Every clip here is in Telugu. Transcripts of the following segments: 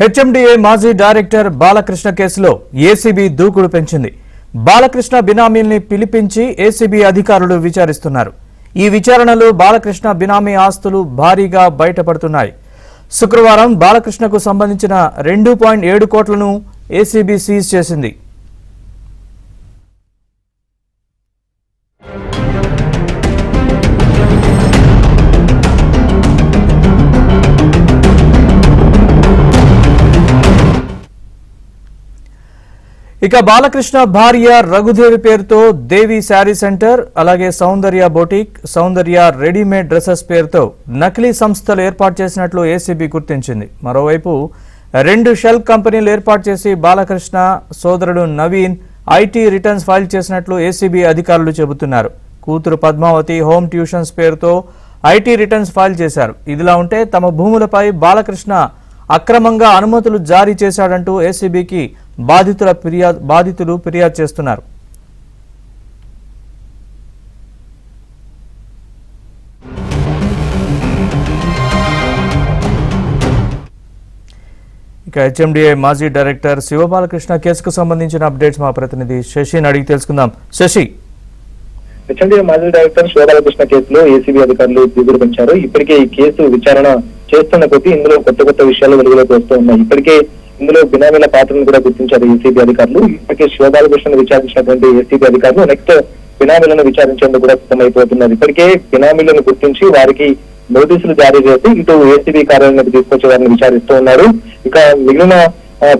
హెచ్ఎండిఏ మాజీ డైరెక్టర్ బాలకృష్ణ కేసులో ఏసీబీ దూకుడు పెంచింది. బాలకృష్ణ బినామీల్ని పిలిపించి ఏసీబీ అధికారులు విచారిస్తున్నారు. ఈ విచారణలో బాలకృష్ణ బినామీ ఆస్తులు భారీగా బయటపడుతున్నాయి. శుక్రవారం బాలకృష్ణకు సంబంధించిన 2.7 కోట్లను ఏసీబీ సీజ్ చేసింది. ఇక బాలకృష్ణ భార్య రఘుదేవి పేరుతో దేవి శారీ సెంటర్, అలాగే సౌందర్య బొటిక్, సౌందర్య రెడీమేడ్ డ్రెస్సెస్ పేరుతో నకిలీ సంస్థలు ఏర్పాటు చేసినట్లు ఏసీబీ గుర్తించింది. మరోవైపు 2 షెల్ కంపెనీలు ఏర్పాటు చేసి బాలకృష్ణ సోదరుడు నవీన్ ఐటీ రిటర్న్స్ ఫైల్ చేసినట్లు ఏసీబీ అధికారులు చెబుతున్నారు. కూతురు పద్మావతి హోమ్ ట్యూషన్స్ పేరుతో ఐటీ రిటర్న్స్ ఫైల్ చేశారు. ఇదిలా ఉంటే తమ భూములపై బాలకృష్ణ అక్రమంగా అనుమతులు జారీ చేశాడంటూ ఏసీబీకి బాధితులు ఫిర్యాదు చేస్తున్నారు. ఇక హెచ్ఎండిఏ మాజీ డైరెక్టర్ శివబాలకృష్ణ కేసుకు సంబంధించిన అప్డేట్స్ మా ప్రతినిధి శశిని అడిగి తెలుసుకుందాం. శశి, హెచ్ఎండిఏ మాజీ డైరెక్టర్ శివబాలకృష్ణ కేసులో ఏసీబీ అధికారులు దిగుడు పెంచారు. ఇప్పటికే ఈ కేసు విచారణ చేస్తున్న కొద్దీ ఇందులో కొత్త విషయాలు వెలుగులోకి వస్తూ ఉన్నాయి. ఇప్పటికే ఇందులో బినామీల పాత్రను కూడా గుర్తించారు ఏసీబీ అధికారులు. ఇప్పటికే శివబాలకృష్ణను విచారించినటువంటి ఏసీబీ అధికారులు నెక్స్ట్ బినామీలను విచారించేందుకు కూడా సిద్ధమైపోతున్నారు. ఇప్పటికే బినామీలను గుర్తించి వారికి నోటీసులు జారీ చేసి ఇటు ఏసీబీ కార్యాలయానికి తీసుకొచ్చి వారిని విచారిస్తూ ఉన్నారు. ఇక మిగిలిన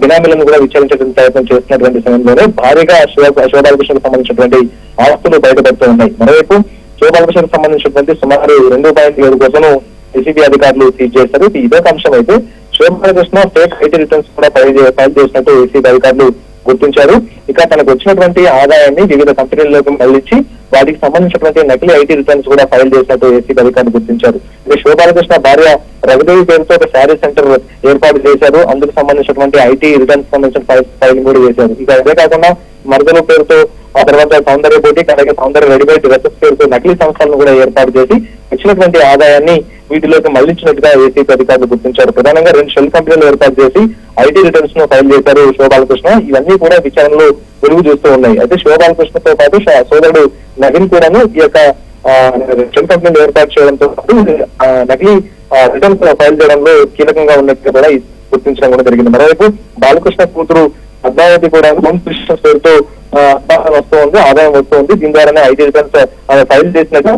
బినామీలను కూడా విచారించడానికి ప్రయత్నం చేస్తున్నటువంటి సమయంలోనే భారీగా శివబాలకృష్ణకు సంబంధించినటువంటి ఆస్తులు బయటపడుతూ ఉన్నాయి. మరోవైపు శివబాలకృష్ణకు సంబంధించినటువంటి సుమారు 2.7 కోట్లను ఏసీబీ అధికారులు సీజ్ చేశారు. ఇదొక అంశం అయితే శివబాలకృష్ణ ఫేక్ ఐటీ రిటర్న్స్ కూడా ఫైల్ చేసినట్టు ఏసీబీ అధికారులు గుర్తించారు. ఇక తనకు వచ్చినటువంటి ఆదాయాన్ని వివిధ కంపెనీల్లోకి మళ్లించి వాటికి సంబంధించినటువంటి నకిలీ ఐటీ రిటర్న్స్ కూడా ఫైల్ చేసినట్టు ఏసీబీ అధికారులు గుర్తించారు. ఇక శివబాలకృష్ణ భార్య రఘుదేవి పేరుతో ఒక శారీ సెంటర్ ఏర్పాటు చేశారు. అందుకు సంబంధించినటువంటి ఐటీ రిటర్న్స్ సంబంధించిన ఫైల్ కూడా చేశారు. ఇక అదే కాకుండా మరదలు పేరుతో, ఆ తర్వాత సౌందర్య బొటిక్, అలాగే సౌందర్య రెడీమేడ్ డ్రెస్సెస్ పేరుతో నకిలీ సంస్థలను కూడా ఏర్పాటు చేసి వచ్చినటువంటి ఆదాయాన్ని వీటిలోకి మళ్లించినట్టుగా ఏసీబీ అధికారులు గుర్తించారు. ప్రధానంగా 2 షెల్ కంపెనీలు ఏర్పాటు చేసి ఐటీ రిటర్న్స్ ను ఫైల్ చేశారు శివబాలకృష్ణ. ఇవన్నీ కూడా విచారణలో వెలుగు చూస్తూ ఉన్నాయి. అయితే శివబాలకృష్ణతో పాటు సోదరుడు నవీన్ కూడాను ఈ యొక్క షెల్ కంపెనీలు ఏర్పాటు చేయడంతో పాటు నకిలీ రిటర్న్స్ ఫైల్ చేయడంలో కీలకంగా ఉన్నట్టుగా కూడా గుర్తించడం కూడా జరిగింది. మరోవైపు బాలకృష్ణ కూతురు పద్మావతి కూడా హోమ్ ట్యూషన్స్ పేరుతో ఆదాయం వస్తూ ఉంది. దీని ద్వారానే ఐటీ రిటర్న్స్ ఫైల్ చేసినట్టు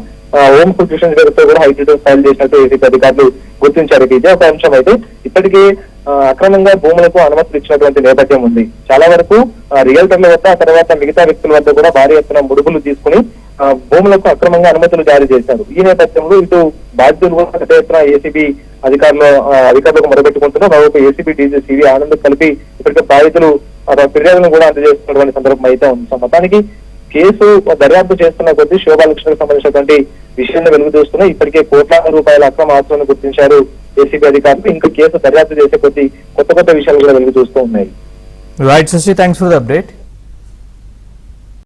హోమ్ ట్యూషన్ పేరుతో కూడా ఐటీ రిటర్న్స్ ఫైల్ చేసినట్టు ఏసీబీ అధికారులు గుర్తించారు. ఇదే ఒక అంశం అయితే ఇప్పటికీ అక్రమంగా భూములకు అనుమతులు ఇచ్చినటువంటి నేపథ్యం ఉంది. చాలా వరకు రియల్టర్ల వద్ద, ఆ తర్వాత మిగతా వ్యక్తుల వద్ద కూడా భారీ ఎత్తున ముడుపులు తీసుకుని భూములకు అక్రమంగా అనుమతులు జారీ చేశారు. ఈ నేపథ్యంలో ఇటు బాధ్యులు కూడా పెద్ద ఎత్తున ఏసీబీ అధికారులకు మొదలుపెట్టుకుంటున్నారు. మరొక ఏసీబీ డీజీ సివి ఆనంద్ కలిపి ఇప్పటికే బాధితులు ఫిర్యాదులను కూడా అందజేస్తున్నటువంటి సందర్భం అయితే ఉంది. సో మొత్తానికి కేసు దర్యాప్తు చేస్తున్న కొద్దీ శివబాలకృష్ణకు సంబంధించినటువంటి విషయాన్ని వెలుగు చూస్తున్నాయి. ఇప్పటికే కోట్లాది రూపాయల అక్రమ ఆస్తులను గుర్తించారు ఏసీబీ అధికారులు. ఇంకా కేసు దర్యాప్తు చేసే కొద్దీ కొత్త విషయాలు కూడా వెలుగు చూస్తూ ఉన్నాయి. Right Shashi, thanks for the update.